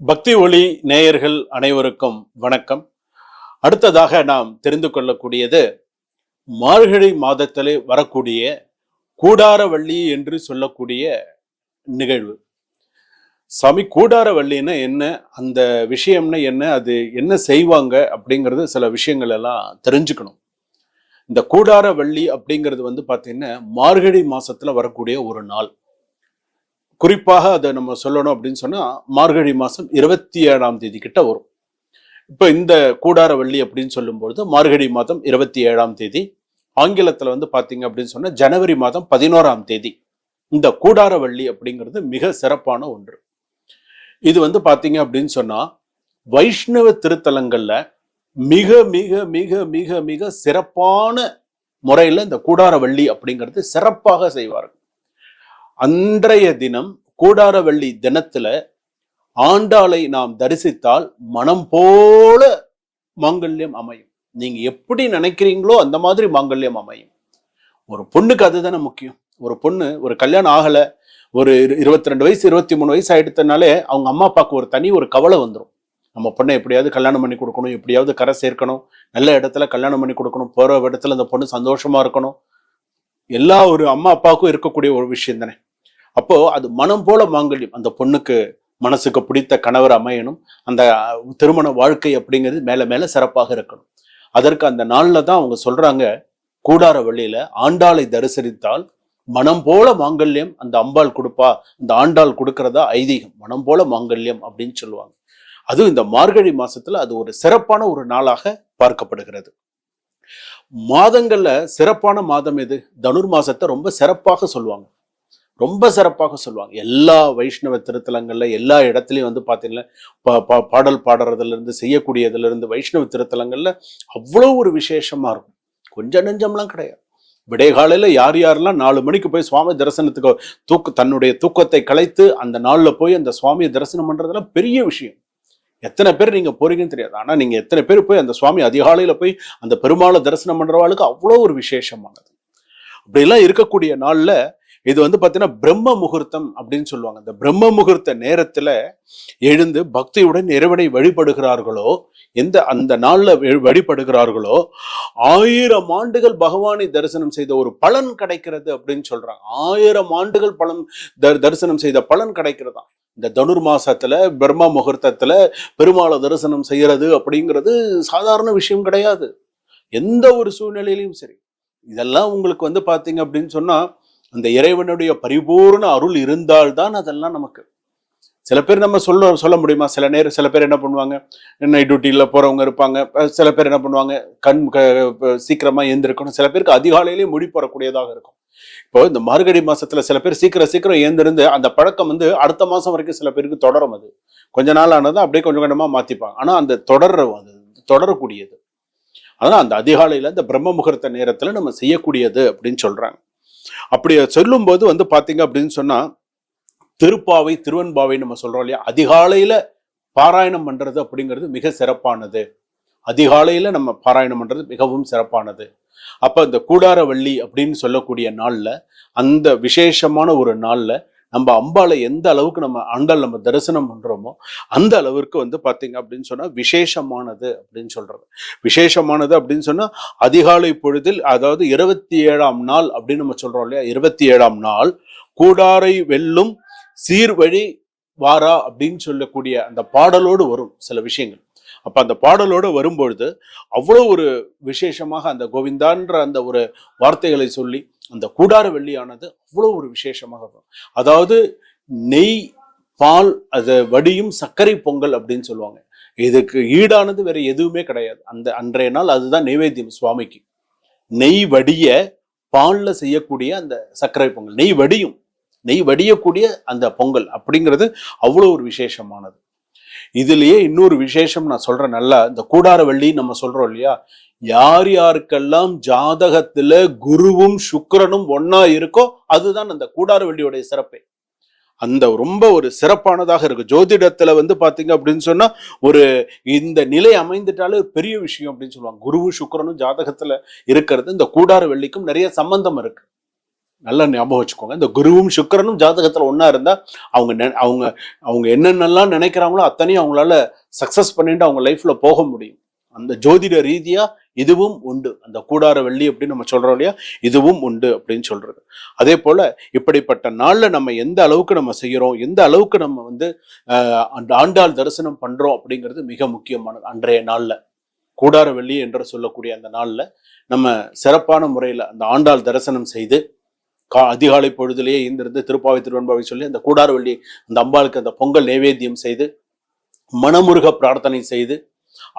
பக்தி ஒளி நேயர்கள் அனைவருக்கும் வணக்கம். அடுத்ததாக நாம் தெரிந்து கொள்ளக்கூடியது மார்கழி மாதத்திலே வரக்கூடிய கூடாரவள்ளி என்று சொல்லக்கூடிய நிகழ்வு. சாமி, கூடாரவள்ளின்னா என்ன, அந்த விஷயம்னா என்ன, அது என்ன செய்வாங்க அப்படிங்கிறது சில விஷயங்கள் எல்லாம் தெரிஞ்சுக்கணும். இந்த கூடாரவள்ளி அப்படிங்கிறது பார்த்தீங்கன்னா மார்கழி மாசத்துல வரக்கூடிய ஒரு நாள். குறிப்பாக அதை நம்ம சொல்லணும் அப்படின்னு சொன்னா மார்கழி மாசம் 27ஆம் தேதி கிட்ட வரும். இப்ப இந்த கூடாரவள்ளி அப்படின்னு சொல்லும்பொழுது மார்கழி மாதம் 27ஆம் தேதி, ஆங்கிலத்துல பாத்தீங்க அப்படின்னு சொன்னா ஜனவரி மாதம் 11ஆம் தேதி இந்த கூடாரவள்ளி அப்படிங்கிறது மிக சிறப்பான ஒன்று. இது பாத்தீங்க அப்படின்னு சொன்னா வைஷ்ணவ திருத்தலங்கள்ல மிக மிக மிக மிக மிக சிறப்பான முறையில இந்த கூடாரவள்ளி அப்படிங்கிறது சிறப்பாக செய்வார்கள். அன்றைய தினம் கூடாரவள்ளி தினத்துல ஆண்டாளை நாம் தரிசித்தால் மனம் போல மாங்கல்யம் அமையும். நீங்க எப்படி நினைக்கிறீங்களோ அந்த மாதிரி மாங்கல்யம் அமையும். ஒரு பொண்ணுக்கு அதுதானே முக்கியம். ஒரு பொண்ணு, ஒரு கல்யாணம் ஆகல, ஒரு 22 வயசு 23 வயசு ஆயிடுத்தனாலே அவங்க அம்மா அப்பாவுக்கு ஒரு கவலை வந்துடும். நம்ம பொண்ணை எப்படியாவது கல்யாணம் பண்ணி கொடுக்கணும், எப்படியாவது கரை சேர்க்கணும், நல்ல இடத்துல கல்யாணம் பண்ணி கொடுக்கணும், போற இடத்துல அந்த பொண்ணு சந்தோஷமா இருக்கணும். எல்லா ஒரு அம்மா அப்பாவுக்கும் இருக்கக்கூடிய ஒரு விஷயம் தானே. அப்போ அது மனம் போல மாங்கல்யம், அந்த பொண்ணுக்கு மனசுக்கு பிடித்த கணவர் அமையணும், அந்த திருமண வாழ்க்கை அப்படிங்கிறது மேல மேல சிறப்பாக இருக்கணும். அதற்கு அந்த நாள்ல தான் அவங்க சொல்றாங்க, கூடாரவள்ளியில ஆண்டாளை தரிசனித்தால் மனம் போல மாங்கல்யம் அந்த அம்பாள் கொடுப்பா, அந்த ஆண்டாள் கொடுக்கறதா ஐதீகம். மனம் போல மாங்கல்யம் அப்படின்னு சொல்லுவாங்க. அதுவும் இந்த மார்கழி மாசத்துல அது ஒரு சிறப்பான ஒரு நாளாக பார்க்கப்படுகிறது. மாதங்கள்ல சிறப்பான மாதம் எது? தனுர் மாசத்தை ரொம்ப சிறப்பாக சொல்லுவாங்க, ரொம்ப சிறப்பாக சொல்லுவாங்க. எல்லா வைஷ்ணவ திருத்தலங்கள்ல எல்லா இடத்துலையும் பாத்தீங்கன்னா பாடல் பாடுறதுல இருந்து செய்யக்கூடியதுல இருந்து வைஷ்ணவ திருத்தலங்கள்ல அவ்வளோ ஒரு விசேஷமா இருக்கும். கொஞ்சம் நெஞ்சம்லாம் கிடையாது. விடைய காலையில யார் யாரெல்லாம் 4 மணிக்கு போய் சுவாமி தரிசனத்துக்கு தன்னுடைய தூக்கத்தை கலைத்து அந்த நாள்ல போய் அந்த சுவாமியை தரிசனம் பண்றதெல்லாம் பெரிய விஷயம். எத்தனை பேர் நீங்க போறீங்கன்னு தெரியாது. ஆனா நீங்க எத்தனை பேர் போய் அந்த சுவாமி அதிகாலையில போய் அந்த பெருமாளை தரிசனம் பண்றவாளுக்கு அவ்வளோ ஒரு விசேஷமானது. அப்படிலாம் இருக்கக்கூடிய நாள்ல இது பாத்தீங்கன்னா பிரம்ம முகூர்த்தம் அப்படின்னு சொல்லுவாங்க. இந்த பிரம்ம முகூர்த்த நேரத்துல எழுந்து பக்தியுடன் இறைவனை வழிபடுகிறார்களோ, அந்த நாள்ல வழிபடுகிறார்களோ 1000 ஆண்டுகள் பகவானை தரிசனம் செய்த ஒரு பலன் கிடைக்கிறது அப்படின்னு சொல்றாங்க. 1000 ஆண்டுகள் தரிசனம் செய்த பலன் கிடைக்கிறதா. இந்த தனுர் மாசத்துல பிரம்ம முகூர்த்தத்துல பெருமாளை தரிசனம் செய்யறது அப்படிங்கிறது சாதாரண விஷயம் கிடையாது. எந்த ஒரு சூழ்நிலையிலும் சரி. இதெல்லாம் உங்களுக்கு பாத்தீங்க அப்படின்னு சொன்னா அந்த இறைவனுடைய பரிபூர்ண அருள் இருந்தால்தான் அதெல்லாம் நமக்கு. சில பேர் நம்ம சொல்ல முடியுமா? சில பேர் என்ன பண்ணுவாங்க, நைட் டியூட்டியில போறவங்க இருப்பாங்க. சில பேர் என்ன பண்ணுவாங்க, சீக்கிரமா எழுந்திருக்கணும். சில பேருக்கு அதிகாலையிலேயே முடி போறக்கூடியதாக இருக்கும். இப்போ இந்த மார்கழி மாசத்துல சில பேர் சீக்கிரம் எழுந்திருந்து அந்த பழக்கம் அடுத்த மாசம் வரைக்கும் சில பேருக்கு தொடரும். அது கொஞ்ச நாள் ஆனது அப்படியே கொஞ்சம் கொஞ்சமா மாத்திப்பாங்க. ஆனா அந்த தொடரக்கூடியது. அதனால அந்த அதிகாலையில இந்த பிரம்ம முகூர்த்த நேரத்துல நம்ம செய்யக்கூடியது அப்படின்னு சொல்றாங்க. அப்படி சொல்லும் போது பாத்தீங்க அப்படின்னு சொன்னா திருப்பாவை திருவெண்பாவை நம்ம சொல்றோம் இல்லையா, அதிகாலையில பாராயணம் பண்றது அப்படிங்கிறது மிக சிறப்பானது. அதிகாலையில நம்ம பாராயணம் பண்றது மிகவும் சிறப்பானது. அப்ப இந்த கூடாரவள்ளி அப்படின்னு சொல்லக்கூடிய நாள்ல, அந்த விசேஷமான ஒரு நாள்ல நம்ம அம்பாளை எந்த அளவுக்கு நம்ம ஆண்டாள் நம்ம தரிசனம் பண்றோமோ அந்த அளவிற்கு பாத்தீங்க அப்படின்னு சொன்னா விசேஷமானது அப்படின்னு சொல்றது. விசேஷமானது அப்படின்னு சொன்னா அதிகாலை பொழுதில், அதாவது 27ஆம் நாள் அப்படின்னு நம்ம சொல்றோம் இல்லையா, 27ஆம் நாள் கூடாரை வெல்லும் சீர்வழி வாரா அப்படின்னு சொல்லக்கூடிய அந்த பாடலோடு வரும் சில விஷயங்கள். அப்ப அந்த பாடலோடு வரும்பொழுது அவ்வளவு ஒரு விசேஷமாக அந்த கோவிந்தான்ற அந்த ஒரு வார்த்தைகளை சொல்லி அந்த கூடார வெள்ளியானது அவ்வளவு ஒரு விசேஷமாக இருக்கும். அதாவது நெய் பால் அது வடியும் சர்க்கரை பொங்கல் அப்படின்னு சொல்லுவாங்க. இதுக்கு ஈடானது வேற எதுவுமே கிடையாது. அன்றைய நாள் அதுதான் நைவேத்தியம் சுவாமிக்கு. நெய் வடிய பால்ல செய்யக்கூடிய அந்த சர்க்கரை பொங்கல், நெய் வடியக்கூடிய அந்த பொங்கல் அப்படிங்கிறது அவ்வளவு ஒரு விசேஷமானது. இதுலயே இன்னொரு விசேஷம் நான் சொல்றேன். நல்லா இந்த கூடாரவள்ளி நம்ம சொல்றோம் இல்லையா, யார் யாருக்கெல்லாம் ஜாதகத்துல குருவும் சுக்கிரனும் ஒன்னா இருக்கோ அதுதான் அந்த கூடாரவள்ளியோடைய சிறப்பே. அந்த ரொம்ப ஒரு சிறப்பானதாக இருக்கு. ஜோதிடத்துல பாத்தீங்க அப்படின்னு சொன்னா ஒரு இந்த நிலை அமைந்துட்டாலே பெரிய விஷயம் அப்படின்னு சொல்லுவாங்க. குருவும் சுக்கிரனும் ஜாதகத்துல இருக்கிறது, இந்த கூடாரவள்ளிக்கும் நிறைய சம்பந்தம் இருக்கு. நல்லா ஞாபகம் வச்சுக்கோங்க. இந்த குருவும் சுக்கிரனும் ஜாதகத்துல ஒண்ணா இருந்தா அவங்க அவங்க என்னென்னலாம் நினைக்கிறாங்களோ அத்தனையும் அவங்களால சக்சஸ் பண்ணிட்டு அவங்க லைஃப்ல போக முடியும். அந்த ஜோதிட ரீதியா இதுவும் உண்டு. அந்த கூடார வெள்ளி அப்படின்னு நம்ம சொல்றோம் இல்லையா, இதுவும் உண்டு அப்படின்னு சொல்றது. அதே போல இப்படிப்பட்ட நாள்ல நம்ம எந்த அளவுக்கு நம்ம செய்யறோம், எந்த அளவுக்கு நம்ம வந்து அந்த ஆண்டாள் தரிசனம் பண்றோம் அப்படிங்கிறது மிக முக்கியமானது. அன்றைய நாள்ல கூடார வெள்ளி என்று சொல்லக்கூடிய அந்த நாள்ல நம்ம சிறப்பான முறையில அந்த ஆண்டாள் தரிசனம் செய்து அதிகாலை பொழுதிலேயே இருந்திருந்து திருப்பாவை திருவெண்பாவை சொல்லி அந்த கூடார வெள்ளி அந்த அம்பாளுக்கு அந்த பொங்கல் நைவேத்தியம் செய்து மனமுருக பிரார்த்தனை செய்து,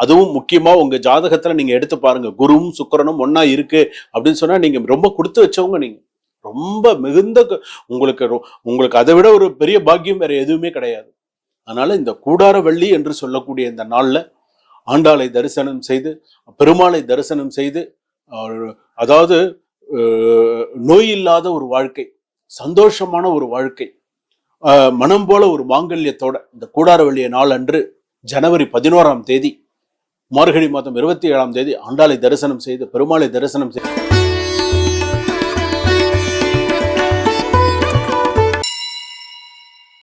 அதுவும் முக்கியமா உங்க ஜாதகத்துல நீங்க எடுத்து பாருங்க, குருவும் சுக்கிரனும் ஒன்னா இருக்கு அப்படின்னு சொன்னா நீங்க ரொம்ப கொடுத்து வச்சவங்க. நீங்க ரொம்ப மிகுந்த உங்களுக்கு அதை விட ஒரு பெரிய பாக்கியம் வேற எதுவுமே கிடையாது. அதனால இந்த கூடார வெள்ளி என்று சொல்லக்கூடிய இந்த நாள்ல ஆண்டாளை தரிசனம் செய்து பெருமாளை தரிசனம் செய்து, அதாவது நோய் இல்லாத ஒரு வாழ்க்கை, சந்தோஷமான ஒரு வாழ்க்கை, மனம் போல ஒரு மாங்கல்யத்தோட இந்த கூடார வெள்ளிய நாள் அன்று ஜனவரி 11ஆம் தேதி மார்கழி மாதம் 27ஆம் தேதி ஆண்டாளை தரிசனம் செய்து பெருமாளை தரிசனம் செய்து